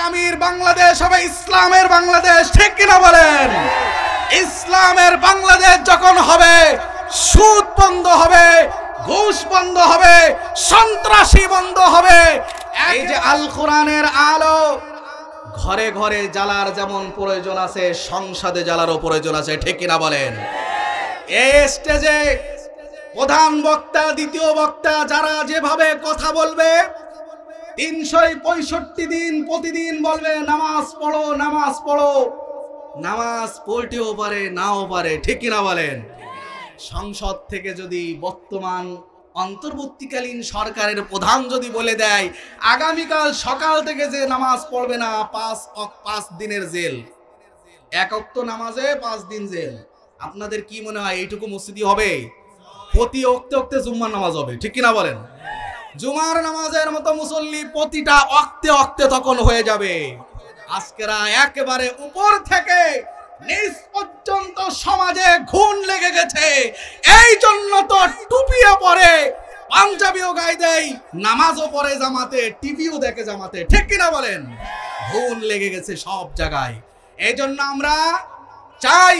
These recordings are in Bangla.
আগামীর বাংলাদেশ হবে ইসলামের বাংলাদেশ, ঠিক কিনা বলেন? ইসলামের বাংলাদেশ যখন হবে, সুদ বন্ধ হবে, ঘুষ বন্ধ হবে, সন্ত্রাসী বন্ধ হবে। এই যে আল কোরআনের আলো ঘরে ঘরে জ্বালার যেমন প্রয়োজন আছে, সংসদে জ্বালারও প্রয়োজন আছে, ঠিক কিনা বলেন? এই স্টেজে প্রধান বক্তা, দ্বিতীয় বক্তা যারা যেভাবে কথা বলবে, 365 দিন প্রতিদিন বলবে নামাজ পড়ো, নামাজ পড়ো। নামাজ পড়তেও পারে, নাও পারে, ঠিক কিনা বলেন? সংসদ থেকে যদি বর্তমান অন্তর্বর্তীকালীন সরকারের প্রধান যদি বলে দেয় আগামীকাল সকাল থেকে যে নামাজ পড়বে না 5 দিনের জেল, এক ওয়াক্ত নামাজে 5 দিন জেল, আপনাদের কি মনে হয় এইটুকু মসজিদই হবে? প্রতি ওয়াক্তে ওয়াক্তে জুম্মার নামাজ হবে, ঠিক কিনা বলেন? জুমার নামাজের মতো মুসল্লি প্রতিটা ওয়াক্তে ওয়াক্তে তখন হয়ে যাবে। আজকেরা একেবারে উপর থেকে নিচ পর্যন্ত সমাজে ঘুণ লেগে গেছে, এই জন্য তো টুপিও পরে, পাঞ্জাবিও গায়ে দেয়, নামাজও পড়ে জামাতে, টিভিও দেখে জামাতে, ঠিক কিনা বলেন? ঘুণ লেগে গেছে সব জায়গায়। এই জন্য আমরা চাই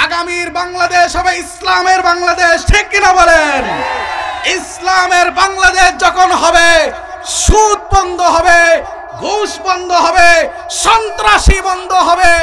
আগামীর বাংলাদেশ হবে ইসলামের বাংলাদেশ, ঠিক কিনা বলেন? ইসলামের বাংলাদেশ যখন হবে, সুদ বন্ধ হবে, ঘুষ বন্ধ হবে, সন্ত্রাসী বন্ধ হবে।